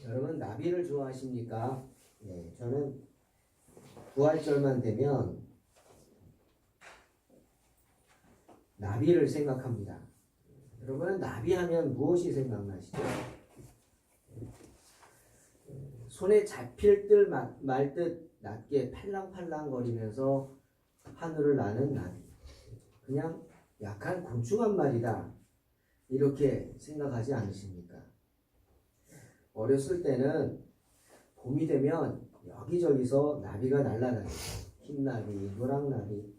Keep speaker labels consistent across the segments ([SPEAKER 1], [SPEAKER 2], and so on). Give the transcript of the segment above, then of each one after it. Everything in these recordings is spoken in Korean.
[SPEAKER 1] 여러분 나비를 좋아하십니까? 네, 저는 부활절만 되면 나비를 생각합니다. 여러분은 나비하면 무엇이 생각나시죠? 손에 잡힐 듯 말 듯 낮게 팔랑팔랑 거리면서 하늘을 나는 나비. 그냥 약한 곤충 한 마리다. 이렇게 생각하지 않으십니까? 어렸을 때는 봄이 되면 여기저기서 나비가 날아다니죠. 흰나비, 노랑나비.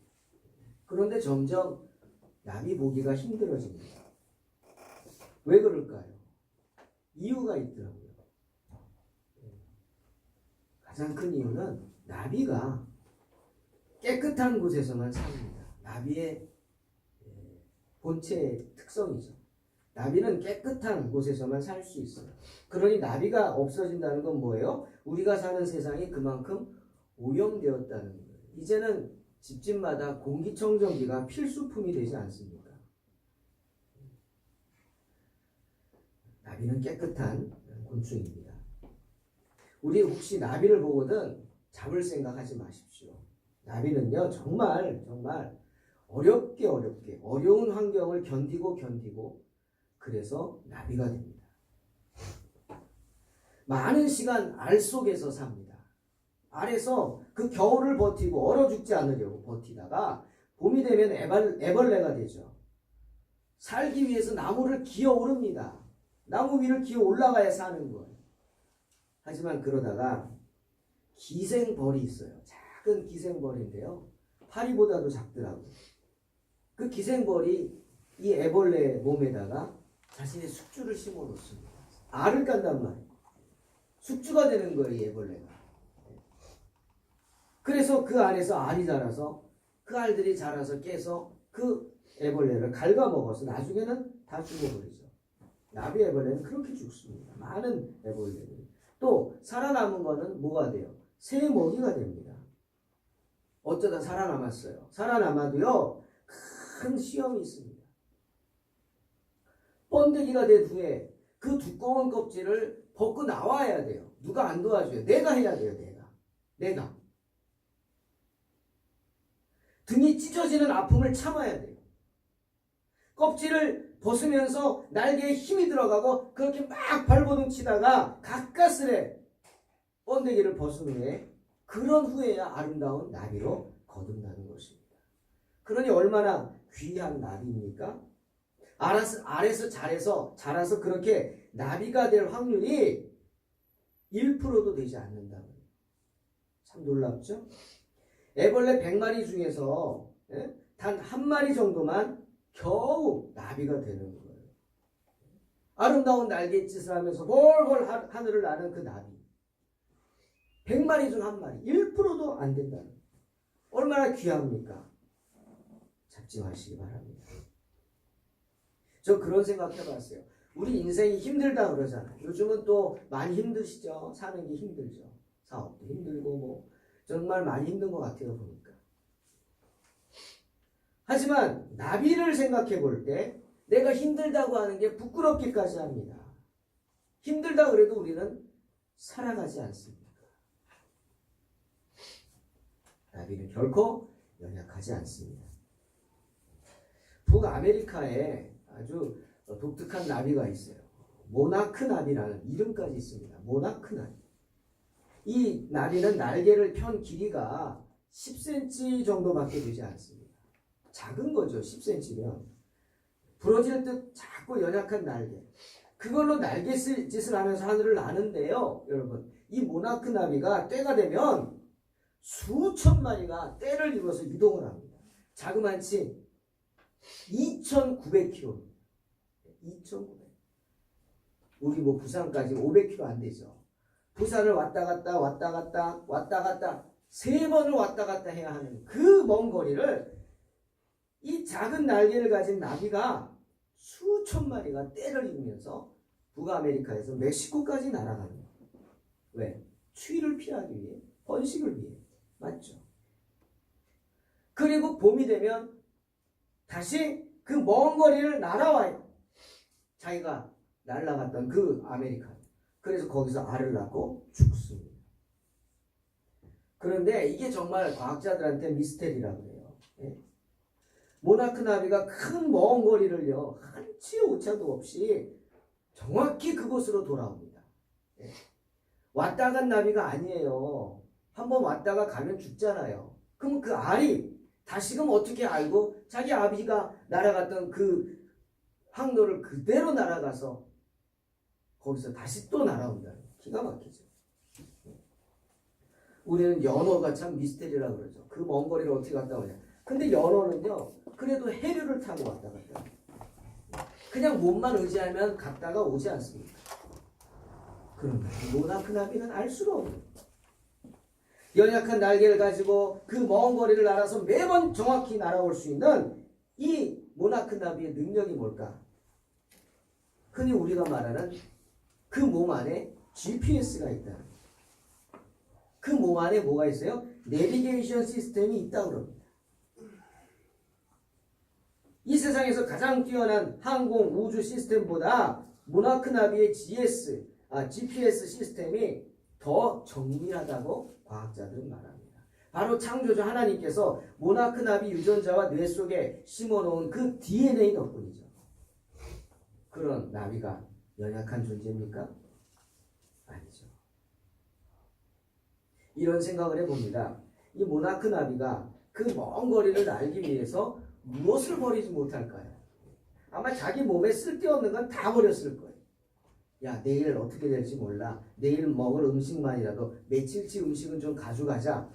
[SPEAKER 1] 그런데 점점 나비 보기가 힘들어집니다. 왜 그럴까요? 이유가 있더라고요. 가장 큰 이유는 나비가 깨끗한 곳에서만 삽니다. 나비의 본체의 특성이죠. 나비는 깨끗한 곳에서만 살 수 있어요. 그러니 나비가 없어진다는 건 뭐예요? 우리가 사는 세상이 그만큼 오염되었다는 거예요. 이제는 집집마다 공기청정기가 필수품이 되지 않습니까? 나비는 깨끗한 곤충입니다. 우리 혹시 나비를 보거든 잡을 생각하지 마십시오. 나비는요 정말 어렵게 어려운 환경을 견디고 그래서 나비가 됩니다. 많은 시간 알 속에서 삽니다. 알에서 그 겨울을 버티고 얼어 죽지 않으려고 버티다가 봄이 되면 애벌레가 되죠. 살기 위해서 나무를 기어 오릅니다. 나무 위를 기어 올라가야 사는 거예요. 하지만 그러다가 기생벌이 있어요. 작은 기생벌인데요. 파리보다도 작더라고요. 그 기생벌이 이 애벌레 몸에다가 자신의 숙주를 심어 놓습니다. 알을 깐단 말이에요. 숙주가 되는 거예요, 이 애벌레가. 그래서 그 안에서 알이 자라서 그 알들이 자라서 깨서 그 애벌레를 갉아먹어서 나중에는 다 죽어버리죠. 나비 애벌레는 그렇게 죽습니다. 많은 애벌레들이. 또 살아남은 거는 뭐가 돼요? 새 먹이가 됩니다. 어쩌다 살아남았어요. 살아남아도요. 큰 시험이 있습니다. 번데기가 된 후에 그 두꺼운 껍질을 벗고 나와야 돼요. 누가 안 도와줘요. 내가 해야 돼요. 내가. 등이 찢어지는 아픔을 참아야 돼요. 껍질을 벗으면서 날개에 힘이 들어가고 그렇게 막 발버둥 치다가 가까스레 번데기를 벗은 후에 그런 후에야 아름다운 나비로 거듭나는 것입니다. 그러니 얼마나 귀한 나비입니까? 알에서 자라서 그렇게 나비가 될 확률이 1%도 되지 않는다고요. 참 놀랍죠? 애벌레 100마리 중에서 단 한 마리 정도만 겨우 나비가 되는 거예요. 아름다운 날갯짓을 하면서 훨훨 하늘을 나는 그 나비. 100마리 중 한 마리. 1%도 안 된다는 거예요. 얼마나 귀합니까? 잡지 마시기 바랍니다. 저 그런 생각 해봤어요. 우리 인생이 힘들다 그러잖아요. 요즘은 또 많이 힘드시죠? 사는 게 힘들죠. 사업도 힘들고 뭐 정말 많이 힘든 것 같아요 보니까. 하지만 나비를 생각해 볼 때 내가 힘들다고 하는 게 부끄럽기까지 합니다. 힘들다 그래도 우리는 살아가지 않습니다. 나비는 결코 연약하지 않습니다. 북아메리카에 아주 독특한 나비가 있어요. 모나크 나비라는 이름까지 있습니다. 모나크 나비. 이 나비는 날개를 편 길이가 10cm 정도밖에 되지 않습니다. 작은 거죠. 10cm면. 부러질 듯 작고 연약한 날개. 그걸로 날갯짓을 하면서 하늘을 나는데요. 여러분, 이 모나크 나비가 때가 되면 수천 마리가 때를 이루어서 이동을 합니다. 자그만치 2,900km. 2,900. 우리 뭐 부산까지 500km 안 되죠. 부산을 왔다 갔다 3번을 왔다 갔다 해야 하는 그 먼 거리를 이 작은 날개를 가진 나비가 수천 마리가 때를 이루면서 북아메리카에서 멕시코까지 날아가는 거예요. 왜? 추위를 피하기 위해, 번식을 위해. 맞죠? 그리고 봄이 되면 다시 그 먼 거리를 날아와요. 자기가 날아갔던 그 아메리카. 그래서 거기서 알을 낳고 죽습니다. 그런데 이게 정말 과학자들한테 미스테리라고 해요. 예? 모나크 나비가 큰 먼 거리를요, 한치의 오차도 없이 정확히 그곳으로 돌아옵니다. 예? 왔다 간 나비가 아니에요. 한번 왔다가 가면 죽잖아요. 그럼 그 알이 다시금 어떻게 알고 자기 아비가 날아갔던 그 항로를 그대로 날아가서 거기서 다시 또 날아온다는, 기가 막히죠. 우리는 연어가 참 미스테리라고 그러죠. 그 먼 거리를 어떻게 갔다 오냐. 근데 연어는요, 그래도 해류를 타고 왔다 갔다. 그냥 몸만 의지하면 갔다가 오지 않습니까? 그런데 모나크 나비는 알 수가 없는, 연약한 날개를 가지고 그 먼 거리를 날아서 매번 정확히 날아올 수 있는 이 모나크 나비의 능력이 뭘까? 흔히 우리가 말하는 그 몸 안에 GPS가 있다. 그 몸 안에 뭐가 있어요? 내비게이션 시스템이 있다고 그럽니다. 이 세상에서 가장 뛰어난 항공 우주 시스템보다 모나크 나비의 GPS 시스템이 더 정밀하다고 과학자들은 말합니다. 바로 창조주 하나님께서 모나크 나비 유전자와 뇌 속에 심어놓은 그 DNA 덕분이죠. 그런 나비가 연약한 존재입니까? 아니죠. 이런 생각을 해봅니다. 이 모나크 나비가 그 먼 거리를 날기 위해서 무엇을 버리지 못할까요? 아마 자기 몸에 쓸데없는 건 다 버렸을 거예요. 야, 내일 어떻게 될지 몰라. 내일 먹을 음식만이라도 며칠치 음식은 좀 가져가자.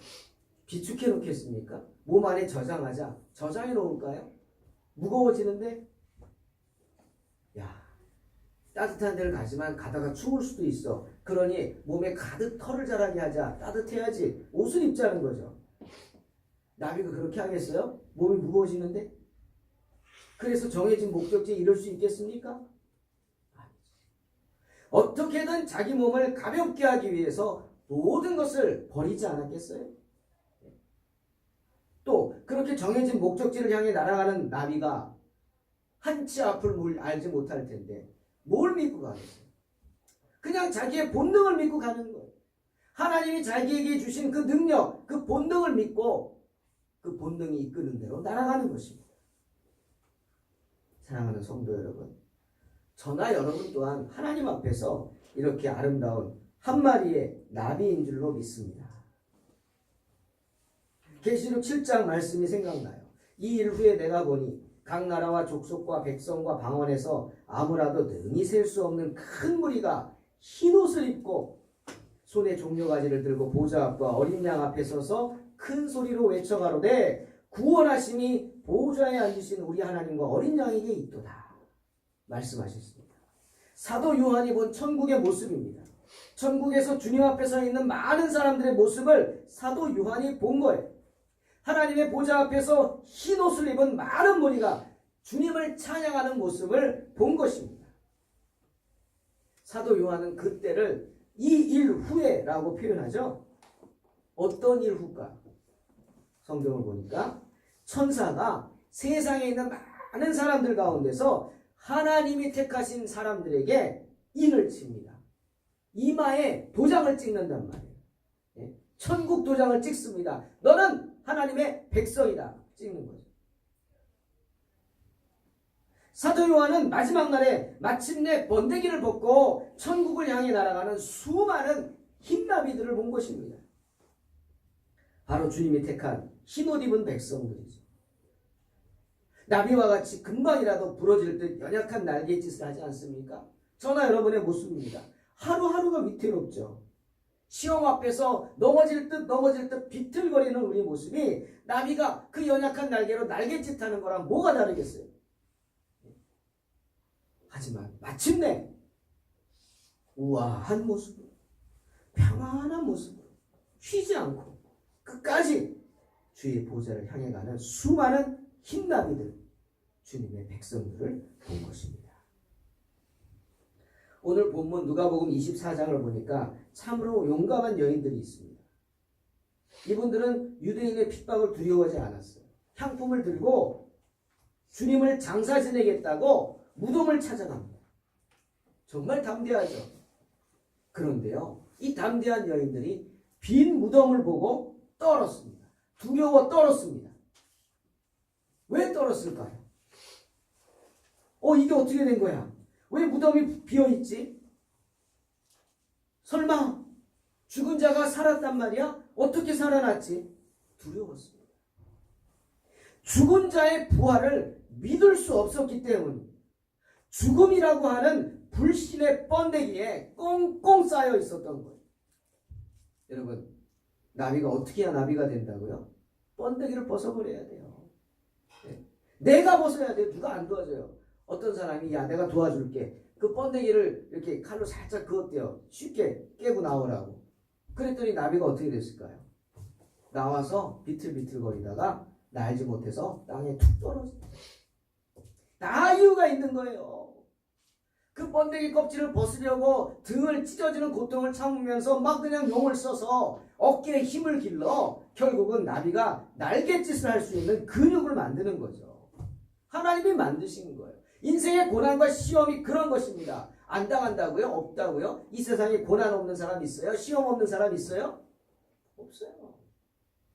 [SPEAKER 1] 비축해 놓겠습니까? 몸 안에 저장하자. 저장해 놓을까요? 무거워지는데? 야, 따뜻한 데를 가지만 가다가 추울 수도 있어. 그러니 몸에 가득 털을 자라게 하자. 따뜻해야지. 옷을 입자는 거죠. 나비가 그렇게 하겠어요? 몸이 무거워지는데? 그래서 정해진 목적지에 이룰 수 있겠습니까? 어떻게든 자기 몸을 가볍게 하기 위해서 모든 것을 버리지 않았겠어요? 또 그렇게 정해진 목적지를 향해 날아가는 나비가 한치 앞을 알지 못할 텐데 뭘 믿고 가겠어요? 그냥 자기의 본능을 믿고 가는 거예요. 하나님이 자기에게 주신 그 능력, 그 본능을 믿고 그 본능이 이끄는 대로 날아가는 것입니다. 사랑하는 성도 여러분, 저나 여러분 또한 하나님 앞에서 이렇게 아름다운 한 마리의 나비인 줄로 믿습니다. 계시록 7장 말씀이 생각나요. 이 일 후에 내가 보니 각 나라와 족속과 백성과 방언에서 아무라도 능히 셀 수 없는 큰 무리가 흰 옷을 입고 손에 종려가지를 들고 보좌 앞과 어린 양 앞에 서서 큰 소리로 외쳐가로되 구원하심이 보좌에 앉으신 우리 하나님과 어린 양에게 있도다 말씀하셨습니다. 사도 요한이 본 천국의 모습입니다. 천국에서 주님 앞에 서 있는 많은 사람들의 모습을 사도 요한이 본 거예요. 하나님의 보좌 앞에서 흰 옷을 입은 많은 무리가 주님을 찬양하는 모습을 본 것입니다. 사도 요한은 그때를 이 일 후에라고 표현하죠. 어떤 일 후일까? 성경을 보니까 천사가 세상에 있는 많은 사람들 가운데서 하나님이 택하신 사람들에게 인을 칩니다. 이마에 도장을 찍는단 말이에요. 천국 도장을 찍습니다. 너는 하나님의 백성이다. 찍는 거죠. 사도 요한은 마지막 날에 마침내 번데기를 벗고 천국을 향해 날아가는 수많은 흰나비들을 본 것입니다. 바로 주님이 택한 흰옷 입은 백성들이죠. 나비와 같이 금방이라도 부러질 듯 연약한 날갯짓을 하지 않습니까? 저나 여러분의 모습입니다. 하루하루가 위태롭죠. 시험 앞에서 넘어질 듯 비틀거리는 우리 모습이 나비가 그 연약한 날개로 날갯짓하는 거랑 뭐가 다르겠어요? 하지만 마침내 우아한 모습으로, 평안한 모습으로, 쉬지 않고 끝까지 주의 보좌를 향해 가는 수많은 흰나비들, 주님의 백성들을 본 것입니다. 오늘 본문 누가복음 24장을 보니까 참으로 용감한 여인들이 있습니다. 이분들은 유대인의 핍박을 두려워하지 않았어요. 향품을 들고 주님을 장사 지내겠다고 무덤을 찾아갑니다. 정말 담대하죠. 그런데요, 이 담대한 여인들이 빈 무덤을 보고 떨었습니다. 두려워 떨었습니다. 왜 떨었을까요? 이게 어떻게 된 거야? 왜 무덤이 비어있지? 설마 죽은 자가 살았단 말이야? 어떻게 살아났지? 두려웠습니다. 죽은 자의 부활을 믿을 수 없었기 때문입니다. 죽음이라고 하는 불신의 번데기에 꽁꽁 쌓여 있었던 거예요. 여러분, 나비가 어떻게 해야 나비가 된다고요? 번데기를 벗어버려야 돼요. 네. 내가 벗어야 돼요. 누가 안 도와줘요. 어떤 사람이 야 내가 도와줄게. 그 번데기를 이렇게 칼로 살짝 그었대요. 쉽게 깨고 나오라고. 그랬더니 나비가 어떻게 됐을까요? 나와서 비틀비틀거리다가 날지 못해서 땅에 툭 떨어졌어요. 다 이유가 있는 거예요. 그 번데기 껍질을 벗으려고 등을 찢어지는 고통을 참으면서 막 그냥 용을 써서 어깨에 힘을 길러 결국은 나비가 날갯짓을 할 수 있는 근육을 만드는 거죠. 하나님이 만드신 거예요. 인생의 고난과 시험이 그런 것입니다. 안 당한다고요? 없다고요? 이 세상에 고난 없는 사람 있어요? 시험 없는 사람 있어요? 없어요.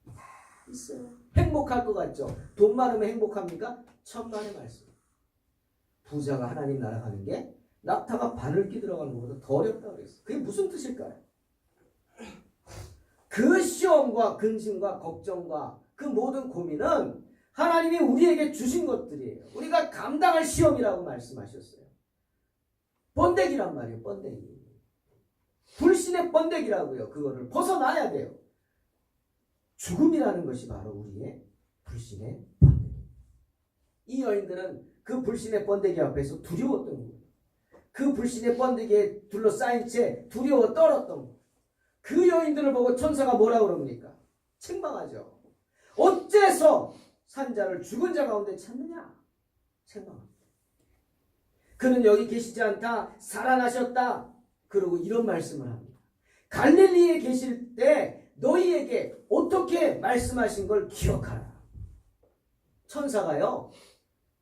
[SPEAKER 1] 다 있어요. 행복할 것 같죠? 돈 많으면 행복합니까? 천만의 말씀. 부자가 하나님 나라 가는 게 낙타가 바늘기 들어가는 것보다 더 어렵다고 그랬어요. 그게 무슨 뜻일까요? 그 시험과 근심과 걱정과 그 모든 고민은 하나님이 우리에게 주신 것들이에요. 우리가 감당할 시험이라고 말씀하셨어요. 번데기란 말이에요. 번데기. 불신의 번데기라고요. 그거를 벗어나야 돼요. 죽음이라는 것이 바로 우리의 불신의 번데기. 이 여인들은 그 불신의 번데기 앞에서 두려웠던 거예요. 그 불신의 번데기에 둘러싸인 채 두려워 떨었던 거예요. 그 여인들을 보고 천사가 뭐라고 그럽니까? 책망하죠. 어째서 산자를 죽은 자 가운데 찾느냐? 책망합니다. 그는 여기 계시지 않다. 살아나셨다. 그러고 이런 말씀을 합니다. 갈릴리에 계실 때 너희에게 어떻게 말씀하신 걸 기억하라. 천사가요.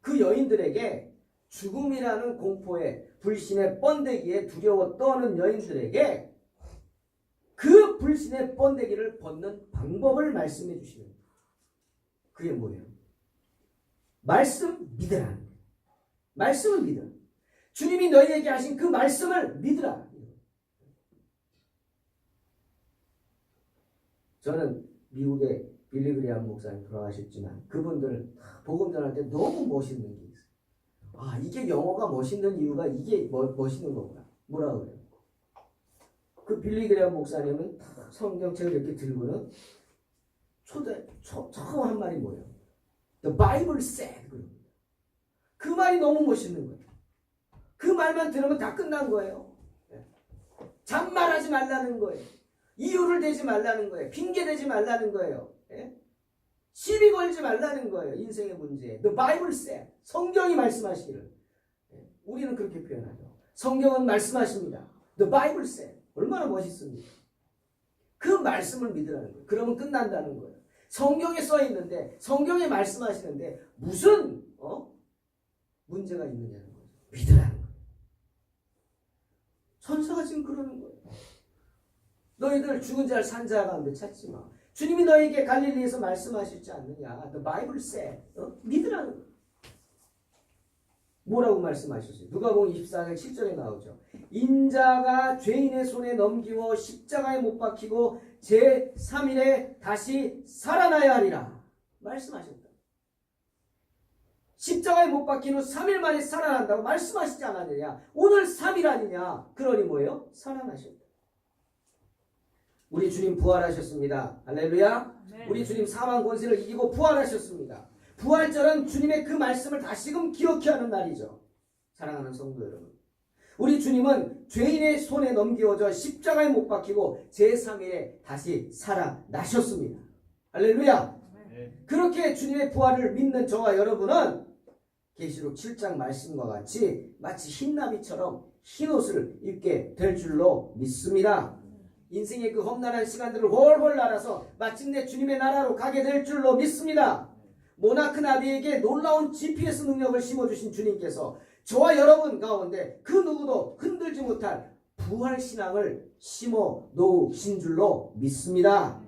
[SPEAKER 1] 그 여인들에게 죽음이라는 공포에 불신의 번데기에 두려워 떠는 여인들에게 그 불신의 번데기를 벗는 방법을 말씀해 주시는 거예요. 그게 뭐예요? 말씀 믿으라는 거예요. 말씀을 믿으라. 주님이 너희에게 하신 그 말씀을 믿으라. 저는 미국의 빌리 그레이엄 목사님 돌아가셨지만 그분들 복음 전할 때 너무 멋있는 게 있어요. 아, 이게 영어가 멋있는 이유가 이게 멋있는 거구나. 뭐라 그래요? 그 빌리 그레이엄 목사님은 성경책을 이렇게 들고는 처음 한 말이 뭐예요? The Bible said. 그 말이 너무 멋있는 거예요. 그 말만 들으면 다 끝난 거예요. 잔말하지 말라는 거예요. 이유를 대지 말라는 거예요. 핑계 대지 말라는 거예요. 시비 걸지 말라는 거예요. 인생의 문제에. The Bible said. 성경이 말씀하시기를. 우리는 그렇게 표현하죠. 성경은 말씀하십니다. The Bible said. 얼마나 멋있습니까? 그 말씀을 믿으라는 거예요. 그러면 끝난다는 거예요. 성경에 써 있는데, 성경에 말씀하시는데 무슨 문제가 있느냐는 거죠. 믿으라는 거예요. 천사가 지금 그러는 거예요. 너희들 죽은 자를 산 자 가운데 찾지 마. 주님이 너에게 갈릴리에서 말씀하시지 않느냐. The Bible said. 믿으라는 거예요. 뭐라고 말씀하셨어요? 누가복음 24장 7절에 나오죠. 인자가 죄인의 손에 넘기워 십자가에 못 박히고 제3일에 다시 살아나야 하리라. 말씀하셨다. 십자가에 못 박힌 후 3일 만에 살아난다고 말씀하시지 않았느냐. 오늘 3일 아니냐. 그러니 뭐예요? 살아나셨다. 우리 주님 부활하셨습니다. 할렐루야. 네. 우리 주님 사망 권세를 이기고 부활하셨습니다. 부활절은 주님의 그 말씀을 다시금 기억해야 하는 날이죠. 사랑하는 성도 여러분. 우리 주님은 죄인의 손에 넘겨져 십자가에 못 박히고 제3일에 다시 살아나셨습니다. 할렐루야. 네. 그렇게 주님의 부활을 믿는 저와 여러분은 계시록 7장 말씀과 같이 마치 흰나비처럼 흰옷을 입게 될 줄로 믿습니다. 인생의 그 험난한 시간들을 훨훨 날아서 마침내 주님의 나라로 가게 될 줄로 믿습니다. 모나크 나비에게 놀라운 GPS 능력을 심어주신 주님께서 저와 여러분 가운데 그 누구도 흔들지 못할 부활 신앙을 심어 놓으신 줄로 믿습니다.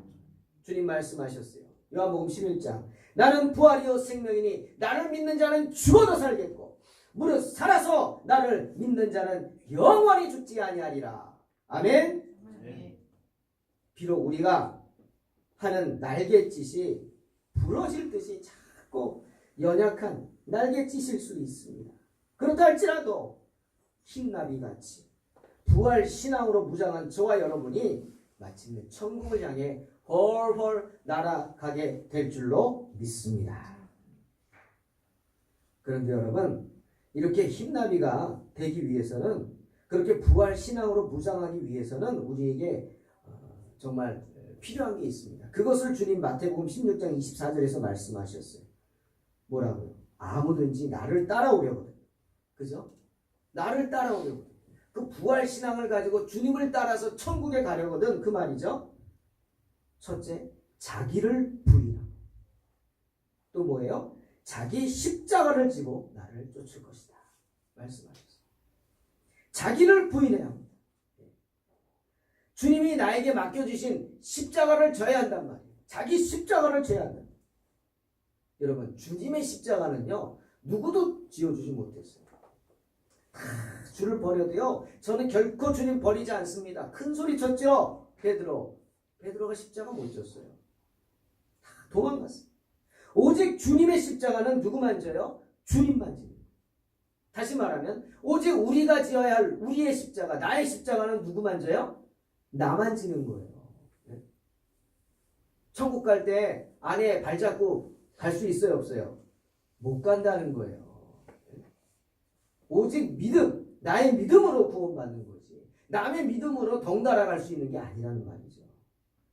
[SPEAKER 1] 주님 말씀하셨어요. 요한복음 11장. 나는 부활이요 생명이니 나를 믿는 자는 죽어도 살겠고 무릇 살아서 나를 믿는 자는 영원히 죽지 아니하리라. 아멘. 비록 우리가 하는 날갯짓이 부러질 듯이 자꾸 연약한 날갯짓일 수 있습니다. 그렇다 할지라도 흰나비같이 부활 신앙으로 무장한 저와 여러분이 마침내 천국을 향해 헐헐 날아가게 될 줄로 믿습니다. 그런데 여러분, 이렇게 흰나비가 되기 위해서는, 그렇게 부활 신앙으로 무장하기 위해서는 우리에게 정말 필요한 게 있습니다. 그것을 주님 마태복음 16장 24절에서 말씀하셨어요. 뭐라고요? 아무든지 나를 따라오려거든. 그죠? 나를 따라오려거든. 그 부활 신앙을 가지고 주님을 따라서 천국에 가려거든. 그 말이죠. 첫째, 자기를 부인하고. 또 뭐예요? 자기 십자가를 지고 나를 쫓을 것이다. 말씀하셨어요. 자기를 부인해야 합니다. 주님이 나에게 맡겨주신 십자가를 져야 한단 말이에요. 자기 십자가를 져야 한다. 여러분, 주님의 십자가는요, 누구도 지어주지 못했어요. 주를 버려도요, 저는 결코 주님 버리지 않습니다. 큰 소리 쳤죠? 베드로가 십자가 못 졌어요. 다 도망갔어요. 오직 주님의 십자가는 누구만 져요? 주님만 져요. 다시 말하면 오직 우리가 지어야 할 우리의 십자가, 나의 십자가는 누구만 져요? 나만 지는 거예요. 천국 갈 때 아내 발잡고 갈 수 있어요, 없어요? 못 간다는 거예요. 오직 믿음, 나의 믿음으로 구원받는 거지. 남의 믿음으로 덩달아 갈 수 있는 게 아니라는 말이죠.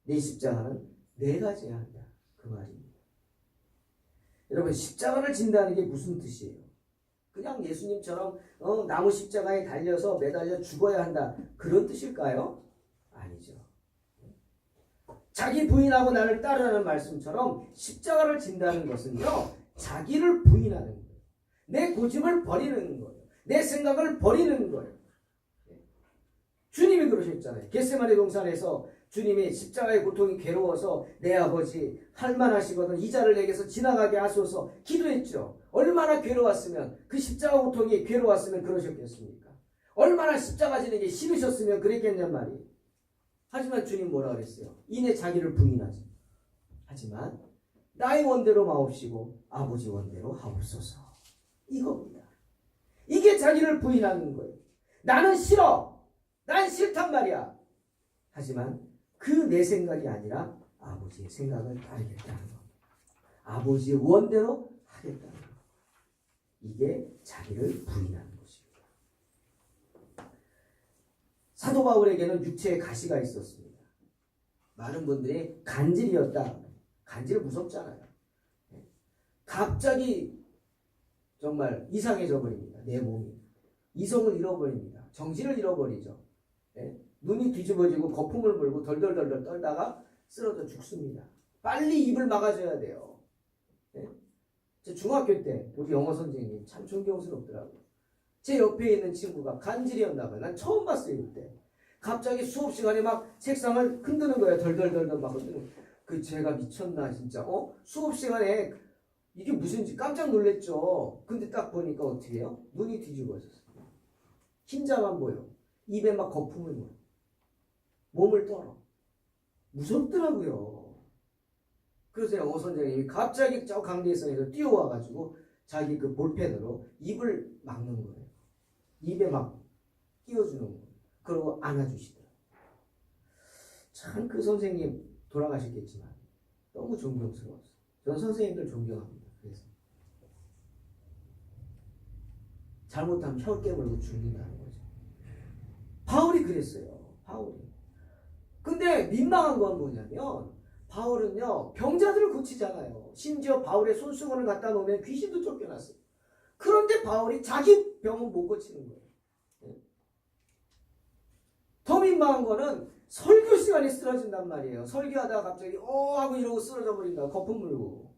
[SPEAKER 1] 내 십자가는 내가 져야 한다. 그 말입니다. 여러분, 십자가를 진다는 게 무슨 뜻이에요? 그냥 예수님처럼 나무 십자가에 달려서 매달려 죽어야 한다. 그런 뜻일까요? 아니죠. 자기 부인하고 나를 따르라는 말씀처럼 십자가를 진다는 것은요, 자기를 부인하는 거예요. 내 고집을 버리는 거예요. 내 생각을 버리는 거예요. 주님이 그러셨잖아요. 겟세마네 동산에서 주님이 십자가의 고통이 괴로워서 내 아버지 할만하시거든 이 자를 내게서 지나가게 하소서 기도했죠. 얼마나 괴로웠으면, 그 십자가 고통이 괴로웠으면 그러셨겠습니까? 얼마나 십자가 지는 게 싫으셨으면 그랬겠냔 말이에요. 하지만 주님 뭐라 그랬어요? 이내 자기를 부인하지. 하지만 나의 원대로 마옵시고 아버지 원대로 하옵소서. 이겁니다. 이게 자기를 부인하는 거예요. 나는 싫어. 난 싫단 말이야. 하지만 그 내 생각이 아니라 아버지의 생각을 따르겠다는 겁니다. 아버지의 원대로 하겠다는 겁니다. 이게 자기를 부인하는 것입니다. 사도 바울에게는 육체의 가시가 있었습니다. 많은 분들이 간질이었다. 간질 무섭잖아요. 갑자기 정말 이상해져 버립니다. 내 몸이. 이성을 잃어버립니다. 정신을 잃어버리죠. 눈이 뒤집어지고 거품을 불고 덜덜덜덜 떨다가 쓰러져 죽습니다. 빨리 입을 막아줘야 돼요. 제 중학교 때 우리 영어 선생님 참 존경스럽더라고요. 제 옆에 있는 친구가 간질이었나 봐요. 난 처음 봤어요. 그때 갑자기 수업 시간에 막 책상을 흔드는 거예요. 덜덜덜덜 막 흔드는. 그 제가 미쳤나 진짜. 수업 시간에 이게 무슨지 깜짝 놀랐죠. 근데 딱 보니까 어떻게 해요? 눈이 뒤집어졌어요. 흰자만 보여. 입에 막 거품을 보여. 몸을 떨어. 무섭더라고요. 그래서 영어 선생님이 갑자기 저 강대성에서 뛰어와가지고 자기 그 볼펜으로 입을 막는 거예요. 입에 막 끼워주는 거예요. 그러고 안아주시더라고요. 참 그 선생님 돌아가셨겠지만 너무 존경스러웠어요. 전 선생님들 존경합니다. 그래서 잘못하면 혀 깨물고 죽는다는 거죠. 바울이 그랬어요. 바울이. 근데 민망한 건 뭐냐면 바울은요 병자들을 고치잖아요. 심지어 바울의 손수건을 갖다 놓으면 귀신도 쫓겨났어요. 그런데 바울이 자기 병은 못 고치는 거예요. 더 민망한 거는 설교 시간에 쓰러진단 말이에요. 설교하다가 갑자기 하고 이러고 쓰러져 버린다. 거품 물고.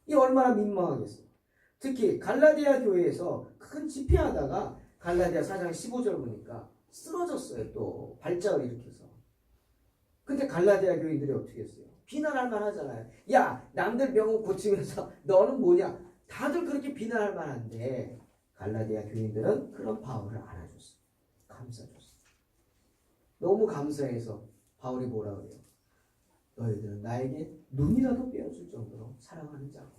[SPEAKER 1] 이게 얼마나 민망하겠어요. 특히 갈라디아 교회에서 큰 집회하다가 갈라디아 4장 15절 보니까 쓰러졌어요. 또 발작을 일으켜서. 근데 갈라디아 교인들이 어떻게 했어요? 비난할 만하잖아요. 야, 남들 병은 고치면서 너는 뭐냐? 다들 그렇게 비난할 만한데 갈라디아 교인들은 그런 바울을 안아줬어요. 감싸줬어요. 너무 감사해서 바울이 뭐라 그래요? 너희들은 나에게 눈이라도 빼어줄 정도로 사랑하는 자구나.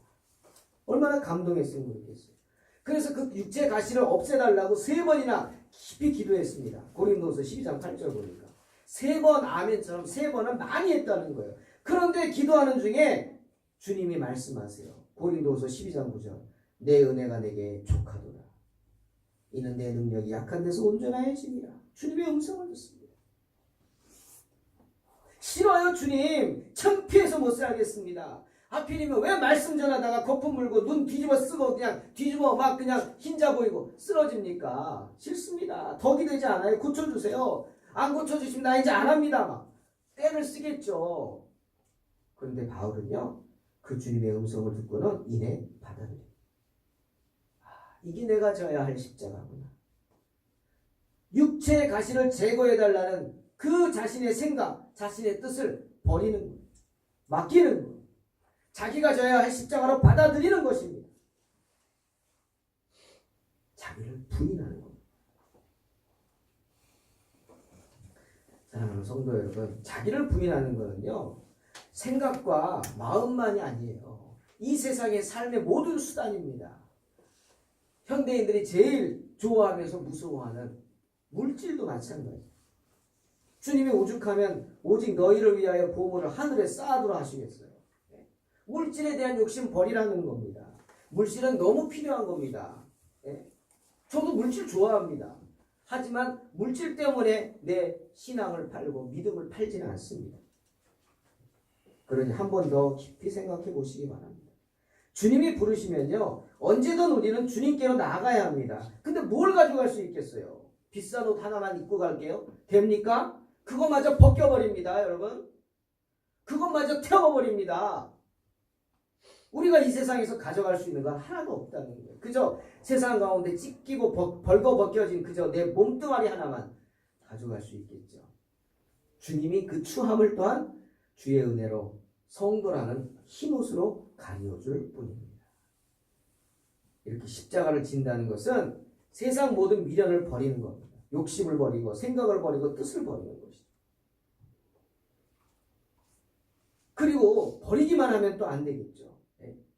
[SPEAKER 1] 얼마나 감동했으면 그렇겠어요. 그래서 그 육체 가시를 없애달라고 3번이나 깊이 기도했습니다. 고린도서 12장 8절 보니까 3번 아멘처럼 3번은 많이 했다는 거예요. 그런데 기도하는 중에 주님이 말씀하세요. 고린도서 12장 9절 내 은혜가 내게 족하도다. 이는 내 능력이 약한 데서 온전하여짐이라. 주님의 음성을 듣습니다. 싫어요 주님. 창피해서 못 살겠습니다. 하필이면 왜 말씀 전하다가 거품 물고 눈 뒤집어 쓰고 그냥 뒤집어 막 그냥 흰자 보이고 쓰러집니까? 싫습니다. 덕이 되지 않아요. 고쳐주세요. 안 고쳐주시면 나 이제 안 합니다. 막 때를 쓰겠죠. 그런데 바울은요. 그 주님의 음성을 듣고는 이내 받아들여요. 이게 내가 져야 할 십자가구나. 육체의 가시를 제거해달라는 그 자신의 생각, 자신의 뜻을 버리는 거예요. 맡기는 거예요. 자기가 져야 할 십자가로 받아들이는 것입니다. 자기를 부인하는 겁니다. 사랑하는 성도 여러분, 자기를 부인하는 것은요. 생각과 마음만이 아니에요. 이 세상의 삶의 모든 수단입니다. 현대인들이 제일 좋아하면서 무서워하는 물질도 마찬가지예요. 주님이 오죽하면 오직 너희를 위하여 보물을 하늘에 쌓아두라 하시겠어요. 물질에 대한 욕심 버리라는 겁니다. 물질은 너무 필요한 겁니다. 저도 물질 좋아합니다. 하지만 물질 때문에 내 신앙을 팔고 믿음을 팔지는 않습니다. 그러니 한 번 더 깊이 생각해 보시기 바랍니다. 주님이 부르시면요. 언제든 우리는 주님께로 나아가야 합니다. 근데 뭘 가져갈 수 있겠어요? 비싼 옷 하나만 입고 갈게요. 됩니까? 그거마저 벗겨버립니다. 여러분. 그것마저 태워버립니다. 우리가 이 세상에서 가져갈 수 있는 건 하나도 없다는 거예요. 그저 세상 가운데 찢기고 벌거벗겨진 그저 내 몸뚱아리 하나만 가져갈 수 있겠죠. 주님이 그 추함을 또한 주의 은혜로 성도라는 흰옷으로 가려줄 뿐입니다. 이렇게 십자가를 진다는 것은 세상 모든 미련을 버리는 겁니다. 욕심을 버리고 생각을 버리고 뜻을 버리는 것이죠. 그리고 버리기만 하면 또 안 되겠죠.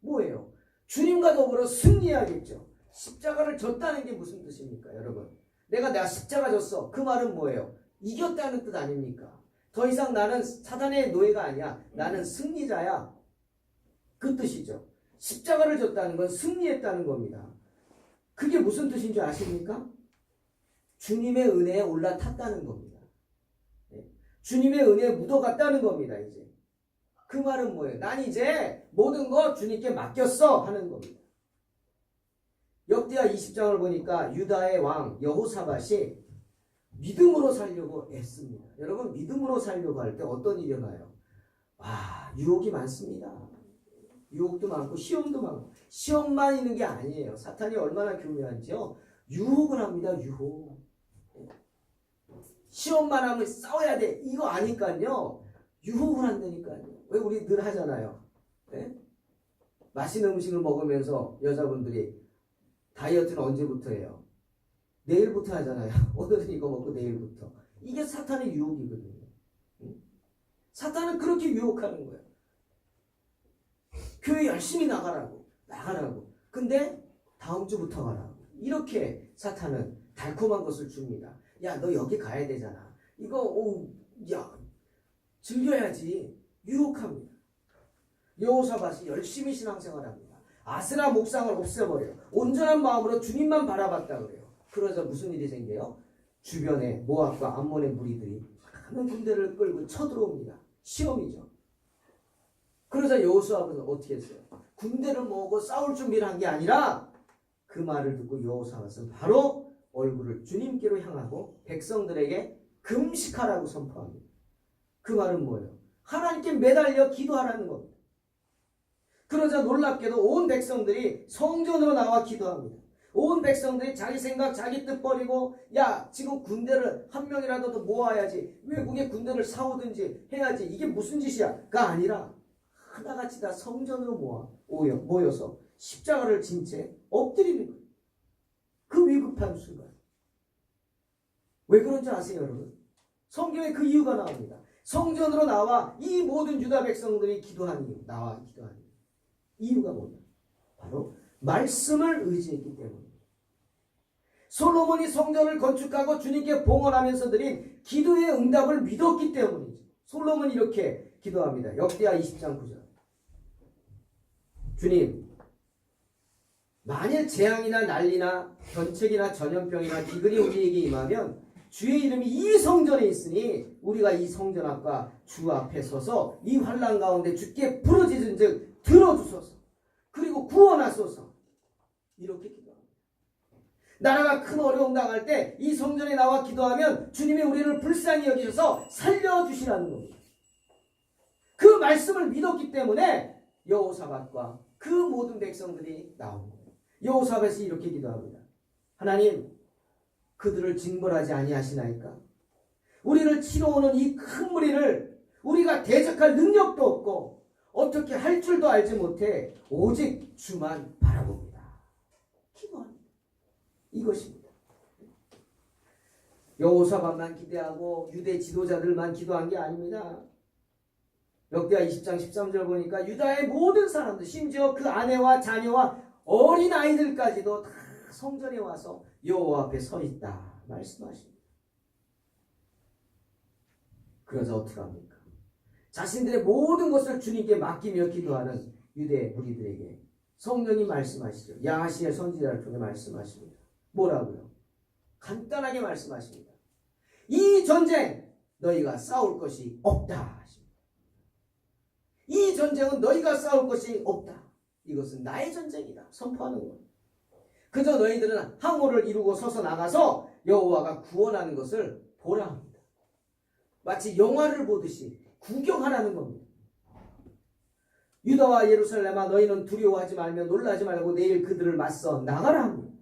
[SPEAKER 1] 뭐예요? 주님과 더불어 승리해야겠죠. 십자가를 졌다는 게 무슨 뜻입니까? 여러분, 내가 십자가 졌어. 그 말은 뭐예요? 이겼다는 뜻 아닙니까? 더 이상 나는 사단의 노예가 아니야. 나는 승리자야. 그 뜻이죠. 십자가를 졌다는 건 승리했다는 겁니다. 그게 무슨 뜻인 줄 아십니까? 주님의 은혜에 올라탔다는 겁니다. 주님의 은혜에 묻어갔다는 겁니다. 이제 그 말은 뭐예요? 난 이제 모든 거 주님께 맡겼어 하는 겁니다. 역대하 20장을 보니까 유다의 왕 여호사밧이 믿음으로 살려고 애씁니다. 여러분, 믿음으로 살려고 할 때 어떤 일이 일어나요? 유혹이 많습니다. 유혹도 많고 시험도 많고. 시험만 있는 게 아니에요. 사탄이 얼마나 교묘한지요. 유혹을 합니다. 유혹. 시험만 하면 싸워야 돼. 이거 아니까요. 유혹을 한다니까요. 왜 우리 늘 하잖아요. 네? 맛있는 음식을 먹으면서 여자분들이 다이어트는 언제부터 해요? 내일부터 하잖아요. 오늘은 이거 먹고 내일부터. 이게 사탄의 유혹이거든요. 사탄은 그렇게 유혹하는 거예요. 교회 열심히 나가라고. 근데 다음 주부터 가라고. 이렇게 사탄은 달콤한 것을 줍니다. 야, 너 여기 가야 되잖아. 이거 즐겨야지. 유혹합니다. 여호사밧이 열심히 신앙생활합니다. 아스라 목상을 없애버려요. 온전한 마음으로 주님만 바라봤다 그래요. 그러자 무슨 일이 생겨요? 주변에 모압과 암몬의 무리들이 많은 군대를 끌고 쳐들어옵니다. 시험이죠. 그러자 여호수아는 어떻게 했어요? 군대를 모으고 싸울 준비를 한 게 아니라 그 말을 듣고 여호사밧은 바로 얼굴을 주님께로 향하고 백성들에게 금식하라고 선포합니다. 그 말은 뭐예요? 하나님께 매달려 기도하라는 겁니다. 그러자 놀랍게도 온 백성들이 성전으로 나와 기도합니다. 온 백성들이 자기 생각 자기 뜻 버리고 야 지금 군대를 한 명이라도 더 모아야지 외국에 군대를 사오든지 해야지 이게 무슨 짓이야?가 아니라 하나같이 다 성전으로 모여서 십자가를 진 채 엎드리는 거예요. 그 위급한 순간. 왜 그런지 아세요 여러분? 성경에 그 이유가 나옵니다. 성전으로 나와 이 모든 유다 백성들이 기도한 이유, 나와 기도한 이유가 뭐냐? 바로 말씀을 의지했기 때문입니다. 솔로몬이 성전을 건축하고 주님께 봉헌하면서 드린 기도의 응답을 믿었기 때문이죠. 솔로몬이 이렇게 기도합니다. 역대하 20장 9절. 주님, 만일 재앙이나 난리나 견책이나 전염병이나 기근이 우리에게 임하면 주의 이름이 이 성전에 있으니 우리가 이 성전 앞과 주 앞에 서서 이 환난 가운데 주께 부르짖은즉 들어주소서. 그리고 구원하소서. 이렇게 기도합니다. 나라가 큰 어려움 당할 때 이 성전에 나와 기도하면 주님이 우리를 불쌍히 여기셔서 살려주시라는 겁니다. 그 말씀을 믿었기 때문에 여호사밧과 그 모든 백성들이 나온 거예요. 여호사밧이 이렇게 기도합니다. 하나님, 그들을 징벌하지 아니하시나이까? 우리를 치러 오는 이 큰 무리를 우리가 대적할 능력도 없고 어떻게 할 줄도 알지 못해 오직 주만 바라봅니다. 기도합니다. 이것입니다. 여호사밧만 기대하고 유대 지도자들만 기도한 게 아닙니다. 역대하 20장 13절 보니까 유다의 모든 사람들, 심지어 그 아내와 자녀와 어린 아이들까지도 다 성전에 와서 여호와 앞에 서 있다 말씀하십니다. 그래서 어떻게 합니까? 자신들의 모든 것을 주님께 맡기며 기도하는 유대 무리들에게 성령이 말씀하시죠. 야하시엘 선지자를 통해 말씀하십니다. 뭐라고요? 간단하게 말씀하십니다. 이 전쟁 너희가 싸울 것이 없다 하십니다. 이 전쟁은 너희가 싸울 것이 없다. 이것은 나의 전쟁이다. 선포하는 거예요. 그저 너희들은 항호를 이루고 서서 나가서 여호와가 구원하는 것을 보라 합니다. 마치 영화를 보듯이 구경하라는 겁니다. 유다와 예루살렘아 너희는 두려워하지 말며 놀라지 말고 내일 그들을 맞서 나가라 합니다.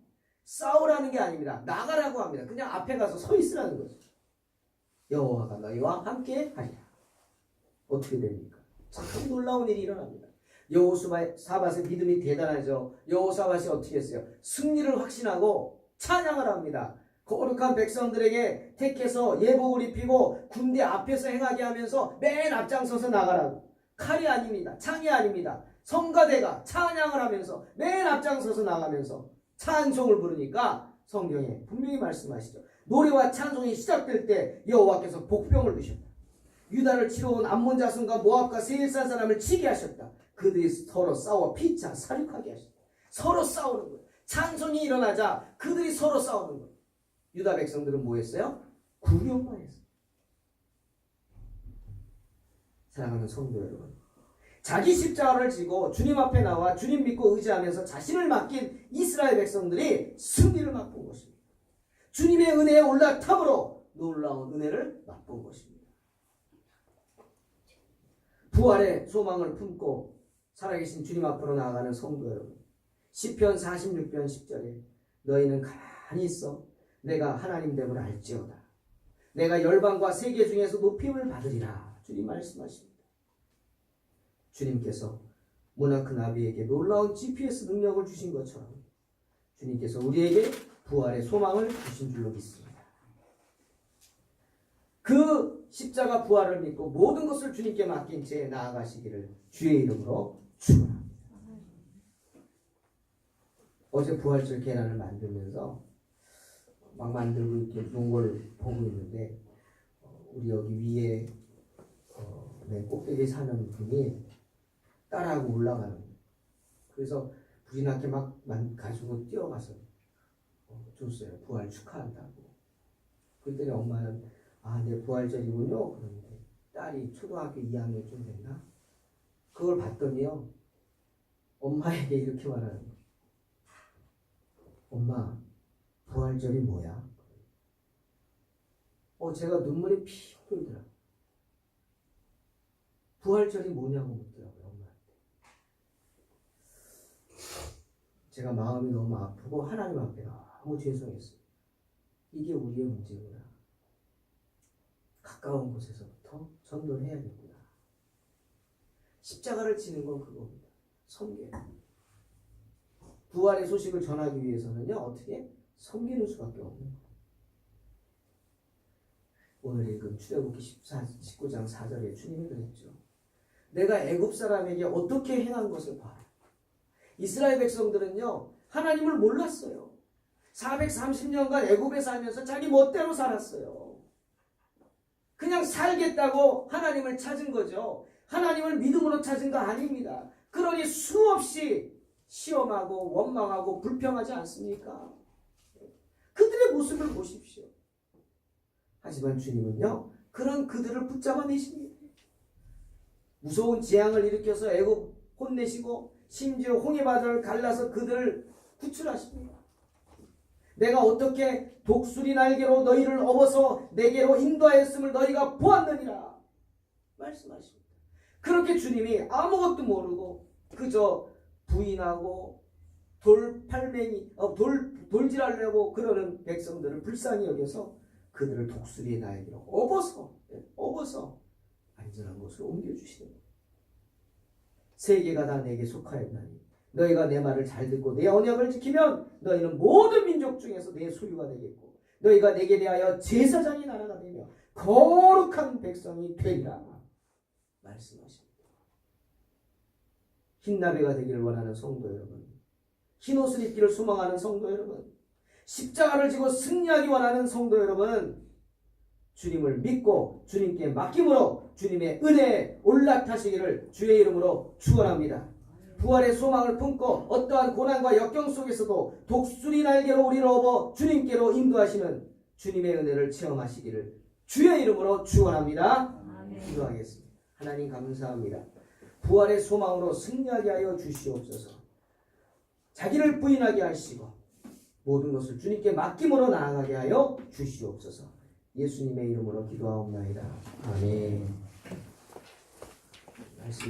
[SPEAKER 1] 싸우라는 게 아닙니다. 나가라고 합니다. 그냥 앞에 가서 서 있으라는 거죠. 여호와가 너희와 함께 하리라. 어떻게 됩니까? 참 놀라운 일이 일어납니다. 여호사밧의 믿음이 대단하죠. 여호사밧이 어떻게 했어요? 승리를 확신하고 찬양을 합니다. 거룩한 백성들에게 택해서 예복을 입히고 군대 앞에서 행하게 하면서 맨 앞장서서 나가라고. 칼이 아닙니다. 창이 아닙니다. 성가대가 찬양을 하면서 맨 앞장서서 나가면서 찬송을 부르니까 성경에 분명히 말씀하시죠. 노래와 찬송이 시작될 때 여호와께서 복병을 주셨다. 유다를 치러 온 암몬 자손과 모압과 세일산 사람을 치게 하셨다. 그들이 서로 싸워 피차 살육하게 하셨다. 서로 싸우는 거예요. 찬송이 일어나자 그들이 서로 싸우는 거예요. 유다 백성들은 뭐 했어요? 구경만 했어요. 사랑하는 성도 여러분, 자기 십자가를 지고 주님 앞에 나와 주님 믿고 의지하면서 자신을 맡긴 이스라엘 백성들이 승리를 맛본 것입니다. 주님의 은혜에 올라탐으로 놀라운 은혜를 맛본 것입니다. 부활의 소망을 품고 살아계신 주님 앞으로 나아가는 성도 여러분, 시편 46편 10절에 너희는 가만히 있어 내가 하나님 됨을 알지어다. 내가 열방과 세계 중에서 높임을 받으리라. 주님 말씀하십니다. 주님께서 모나크 나비에게 놀라운 GPS 능력을 주신 것처럼 주님께서 우리에게 부활의 소망을 주신 줄로 믿습니다. 그 십자가 부활을 믿고 모든 것을 주님께 맡긴 채 나아가시기를 주의 이름으로 축원합니다. 어제 부활절 계란을 만들면서 막 만들고 이렇게 놓은 걸 보고 있는데 우리 여기 위에 맨 꼭대기 사는 분이 따라하고 올라가는 거예요. 그래서 불이 나게 막 가지고 뛰어가서 줬어요. 부활 축하한다고. 그랬더니 엄마는 내 부활절이군요. 그런데 딸이 초등학교 2학년쯤 됐나? 그걸 봤더니요. 엄마에게 이렇게 말하는 거예요. 엄마, 부활절이 뭐야? 제가 눈물이 피 흐르더라고요. 부활절이 뭐냐고 묻더라고요, 엄마한테. 제가 마음이 너무 아프고 하나님 앞에 너무 죄송했어요. 이게 우리의 문제구나. 가까운 곳에서부터 전도를 해야겠구나. 십자가를 지는 건 그겁니다. 섬겨요. 부활의 소식을 전하기 위해서는요, 어떻게? 섬기는 수밖에 없는 거예요. 오늘 읽은 출애굽기 19장 4절에 주님이 그랬죠. 내가 애굽 사람에게 어떻게 행한 것을 봐라. 이스라엘 백성들은요, 하나님을 몰랐어요. 430년간 애굽에 살면서 자기 멋대로 살았어요. 그냥 살겠다고 하나님을 찾은 거죠. 하나님을 믿음으로 찾은 거 아닙니다. 그러니 수없이 시험하고 원망하고 불평하지 않습니까? 그들의 모습을 보십시오. 하지만 주님은요, 그런 그들을 붙잡아내십니다. 무서운 재앙을 일으켜서 애굽 혼내시고 심지어 홍해바다를 갈라서 그들을 구출하십니다. 내가 어떻게 독수리 날개로 너희를 업어서 내게로 인도하였음을 너희가 보았느니라 말씀하십니다. 그렇게 주님이 아무것도 모르고 그저 부인하고 돌질하려고 그러는 백성들을 불쌍히 여겨서 그들을 독수리의 날개로 업어서 안전한 곳으로 옮겨주시는 거예요. 세계가 다 내게 속하였나니 너희가 내 말을 잘 듣고 내 언약을 지키면 너희는 모든 민족 중에서 내 소유가 되겠고 너희가 내게 대하여 제사장의 나라가 되며 거룩한 백성이 되리라 말씀하십니다. 흰나비가 되기를 원하는 성도 여러분, 흰옷을 입기를 소망하는 성도 여러분, 십자가를 지고 승리하기 원하는 성도 여러분, 주님을 믿고 주님께 맡김으로 주님의 은혜에 올라타시기를 주의 이름으로 축원합니다. 부활의 소망을 품고 어떠한 고난과 역경 속에서도 독수리 날개로 우리를 업어 주님께로 인도하시는 주님의 은혜를 체험하시기를 주의 이름으로 축원합니다. 기도하겠습니다. 하나님 감사합니다. 부활의 소망으로 승리하게 하여 주시옵소서. 자기를 부인하게 하시고 모든 것을 주님께 맡김으로 나아가게 하여 주시옵소서. 예수님의 이름으로 기도하옵나이다. 아멘.